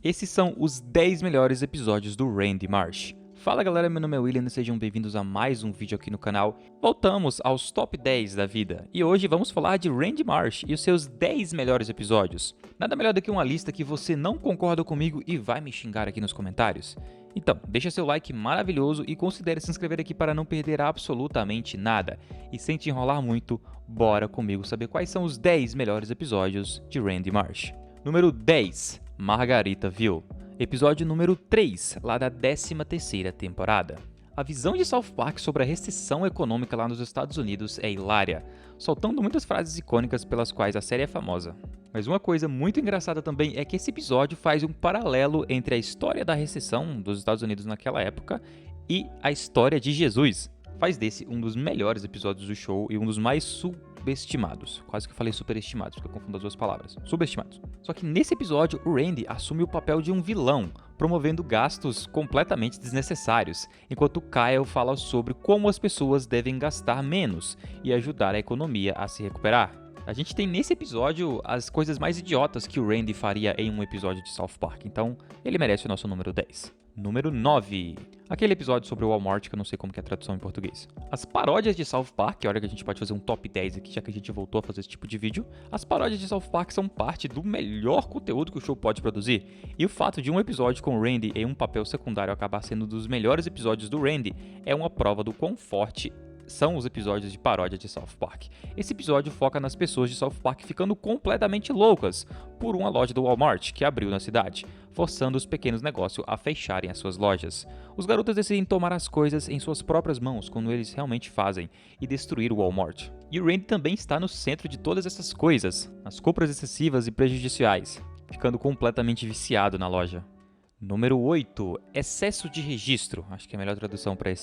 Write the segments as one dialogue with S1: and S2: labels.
S1: Esses são os 10 melhores episódios do Randy Marsh. Fala galera, meu nome é William e sejam bem-vindos a mais um vídeo aqui no canal. Voltamos aos top 10 da vida e hoje vamos falar de Randy Marsh e os seus 10 melhores episódios. Nada melhor do que uma lista que você não concorda comigo e vai me xingar aqui nos comentários. Então, deixa seu like maravilhoso e considere se inscrever aqui para não perder absolutamente nada. E sem te enrolar muito, bora comigo saber quais são os 10 melhores episódios de Randy Marsh. Número 10. Margaritaville. Episódio número 3, lá da 13ª temporada. A visão de South Park sobre a recessão econômica lá nos Estados Unidos é hilária, soltando muitas frases icônicas pelas quais a série é famosa. Mas uma coisa muito engraçada também é que esse episódio faz um paralelo entre a história da recessão dos Estados Unidos naquela época e a história de Jesus. Faz desse um dos melhores episódios do show e um dos mais subestimados. Quase que eu falei superestimados, porque eu confundo as duas palavras. Subestimados. Só que nesse episódio, o Randy assume o papel de um vilão, promovendo gastos completamente desnecessários, enquanto o Kyle fala sobre como as pessoas devem gastar menos e ajudar a economia a se recuperar. A gente tem nesse episódio as coisas mais idiotas que o Randy faria em um episódio de South Park, então ele merece o nosso número 10. Número 9. Aquele episódio sobre o Walmart, que eu não sei como que é a tradução em português. As paródias de South Park, olha que a gente pode fazer um top 10 aqui, já que a gente voltou a fazer esse tipo de vídeo. As paródias de South Park são parte do melhor conteúdo que o show pode produzir. E o fato de um episódio com o Randy em um papel secundário acabar sendo um dos melhores episódios do Randy é uma prova do quão forte são os episódios de paródia de South Park. Esse episódio foca nas pessoas de South Park ficando completamente loucas por uma loja do Walmart que abriu na cidade, forçando os pequenos negócios a fecharem as suas lojas. Os garotos decidem tomar as coisas em suas próprias mãos, quando eles realmente fazem, e destruir o Walmart. E o Randy também está no centro de todas essas coisas, as compras excessivas e prejudiciais, ficando completamente viciado na loja. Número 8. Excesso de registro. Acho que é a melhor tradução para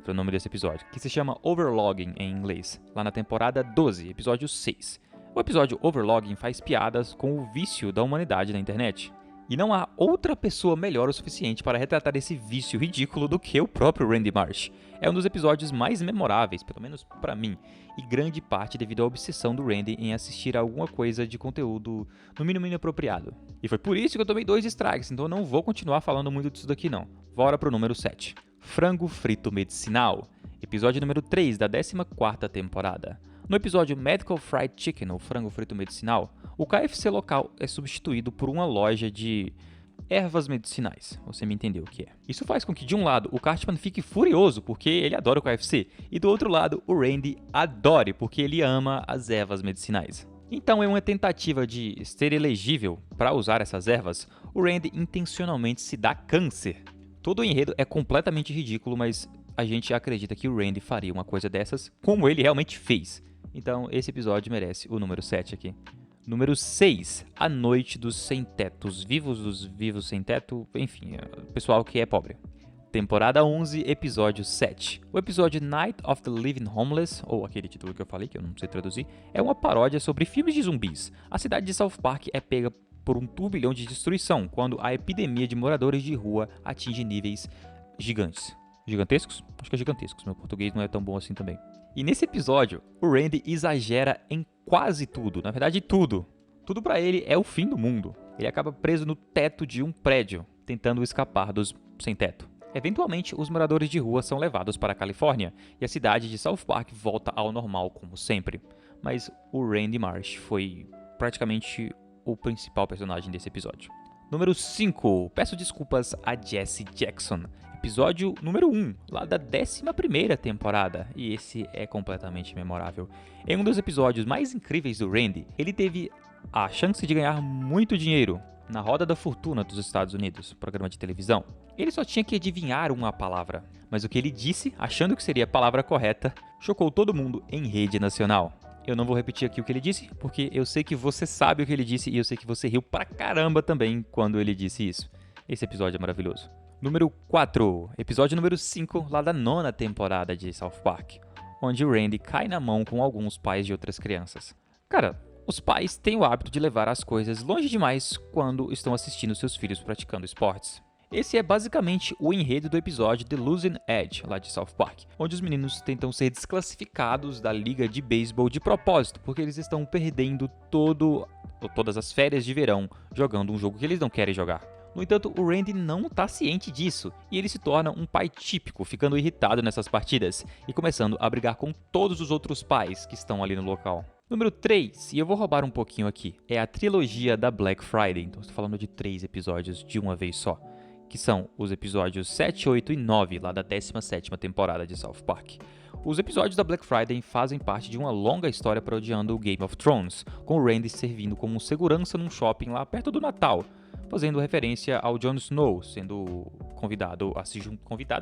S1: o nome desse episódio. Que se chama Overlogging em inglês. Lá na temporada 12, episódio 6. O episódio Overlogging faz piadas com o vício da humanidade na internet. E não há outra pessoa melhor o suficiente para retratar esse vício ridículo do que o próprio Randy Marsh. É um dos episódios mais memoráveis, pelo menos para mim, e grande parte devido à obsessão do Randy em assistir a alguma coisa de conteúdo no mínimo inapropriado. E foi por isso que eu tomei 2 strikes, então eu não vou continuar falando muito disso daqui não. Bora pro número 7. Frango frito medicinal. Episódio número 3 da 14ª temporada. No episódio Medical Fried Chicken, ou frango frito medicinal, o KFC local é substituído por uma loja de ervas medicinais. Você me entendeu o que é. Isso faz com que, de um lado, o Cartman fique furioso porque ele adora o KFC, e do outro lado, o Randy adore porque ele ama as ervas medicinais. Então, em uma tentativa de ser elegível para usar essas ervas, o Randy intencionalmente se dá câncer. Todo o enredo é completamente ridículo, mas a gente acredita que o Randy faria uma coisa dessas como ele realmente fez. Então, esse episódio merece o número 7 aqui. Número 6. A Noite dos Sem-Teto. Os vivos dos vivos sem teto. Enfim, o pessoal que é pobre. Temporada 11, episódio 7. O episódio Night of the Living Homeless, ou aquele título que eu falei, que eu não sei traduzir, é uma paródia sobre filmes de zumbis. A cidade de South Park é pega por um turbilhão de destruição quando a epidemia de moradores de rua atinge níveis gigantes. Gigantescos? Acho que é gigantescos. Meu português não é tão bom assim também. E nesse episódio, o Randy exagera em quase tudo. Na verdade, tudo. Tudo pra ele é o fim do mundo. Ele acaba preso no teto de um prédio, tentando escapar dos sem-teto. Eventualmente, os moradores de rua são levados para a Califórnia e a cidade de South Park volta ao normal como sempre. Mas o Randy Marsh foi praticamente o principal personagem desse episódio. Número 5. Peço desculpas a Jesse Jackson. Episódio número 1, lá da 11ª temporada, e esse é completamente memorável. Em um dos episódios mais incríveis do Randy, ele teve a chance de ganhar muito dinheiro na Roda da Fortuna dos Estados Unidos, programa de televisão. Ele só tinha que adivinhar uma palavra, mas o que ele disse, achando que seria a palavra correta, chocou todo mundo em rede nacional. Eu não vou repetir aqui o que ele disse, porque eu sei que você sabe o que ele disse e eu sei que você riu pra caramba também quando ele disse isso. Esse episódio é maravilhoso. Número 4, episódio número 5, lá da 9ª temporada de South Park, onde o Randy cai na mão com alguns pais de outras crianças. Cara, os pais têm o hábito de levar as coisas longe demais quando estão assistindo seus filhos praticando esportes. Esse é basicamente o enredo do episódio The Losing Edge, lá de South Park, onde os meninos tentam ser desclassificados da liga de beisebol de propósito, porque eles estão perdendo todas as férias de verão jogando um jogo que eles não querem jogar. No entanto, o Randy não está ciente disso, e ele se torna um pai típico, ficando irritado nessas partidas e começando a brigar com todos os outros pais que estão ali no local. Número 3, e eu vou roubar um pouquinho aqui, é a trilogia da Black Friday, então estou falando de 3 episódios de uma vez só, que são os episódios 7, 8 e 9, lá da 17ª temporada de South Park. Os episódios da Black Friday fazem parte de uma longa história parodiando o Game of Thrones, com o Randy servindo como segurança num shopping lá perto do Natal, fazendo referência ao Jon Snow, sendo convidado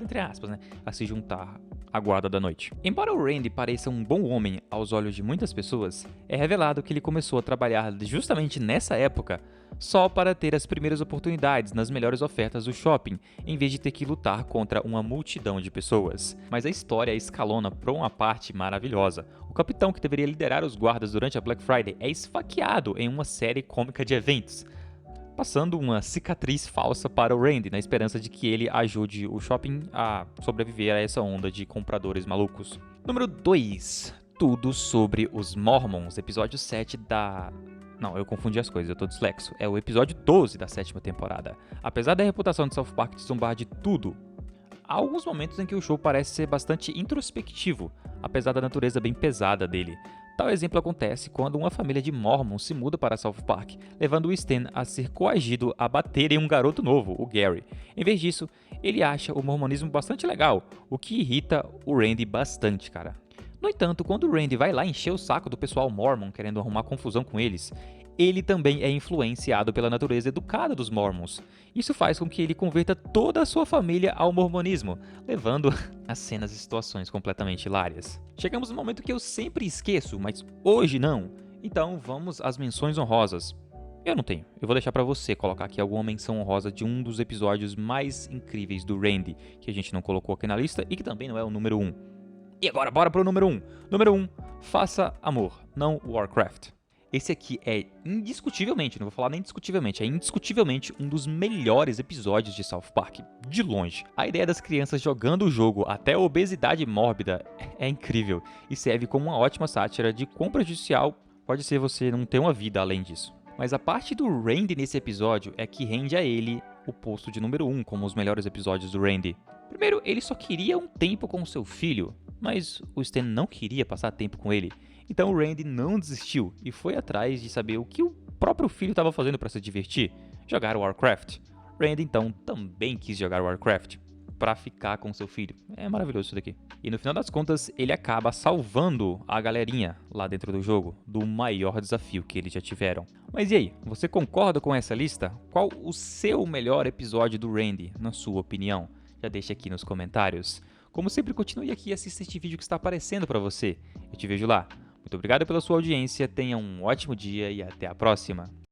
S1: entre aspas, né, a se juntar à guarda da noite. Embora o Randy pareça um bom homem aos olhos de muitas pessoas, é revelado que ele começou a trabalhar justamente nessa época só para ter as primeiras oportunidades nas melhores ofertas do shopping, em vez de ter que lutar contra uma multidão de pessoas. Mas a história escalona para uma parte maravilhosa. O capitão que deveria liderar os guardas durante a Black Friday é esfaqueado em uma série cômica de eventos, passando uma cicatriz falsa para o Randy, na esperança de que ele ajude o shopping a sobreviver a essa onda de compradores malucos. Número 2. Tudo sobre os Mormons, episódio 7 da... Não, eu confundi as coisas, eu tô dislexo. É o episódio 12 da 7ª temporada. Apesar da reputação de South Park de zombar de tudo, há alguns momentos em que o show parece ser bastante introspectivo, apesar da natureza bem pesada dele. Tal exemplo acontece quando uma família de Mormons se muda para South Park, levando o Stan a ser coagido a bater em um garoto novo, o Gary. Em vez disso, ele acha o mormonismo bastante legal, o que irrita o Randy bastante, cara. No entanto, quando o Randy vai lá encher o saco do pessoal Mormon querendo arrumar confusão com eles, ele também é influenciado pela natureza educada dos Mormons. Isso faz com que ele converta toda a sua família ao mormonismo, levando a cenas e situações completamente hilárias. Chegamos no momento que eu sempre esqueço, mas hoje não. Então vamos às menções honrosas. Eu não tenho. Eu vou deixar pra você colocar aqui alguma menção honrosa de um dos episódios mais incríveis do Randy, que a gente não colocou aqui na lista e que também não é o número 1. E agora, bora pro número 1. Número 1, Faça Amor, não Warcraft. Esse aqui é indiscutivelmente, não vou falar nem discutivelmente, é indiscutivelmente um dos melhores episódios de South Park, de longe. A ideia das crianças jogando o jogo até a obesidade mórbida é incrível e serve como uma ótima sátira de quão prejudicial pode ser você não ter uma vida além disso. Mas a parte do Randy nesse episódio é que rende a ele o posto de número 1 como os melhores episódios do Randy. Primeiro, ele só queria um tempo com seu filho, mas o Stan não queria passar tempo com ele. Então o Randy não desistiu e foi atrás de saber o que o próprio filho estava fazendo para se divertir, jogar Warcraft. Randy então também quis jogar Warcraft para ficar com seu filho. É maravilhoso isso daqui. E no final das contas, ele acaba salvando a galerinha lá dentro do jogo do maior desafio que eles já tiveram. Mas e aí, você concorda com essa lista? Qual o seu melhor episódio do Randy, na sua opinião? Já deixa aqui nos comentários. Como sempre, continue aqui e assista este vídeo que está aparecendo para você. Eu te vejo lá. Muito obrigado pela sua audiência, tenha um ótimo dia e até a próxima.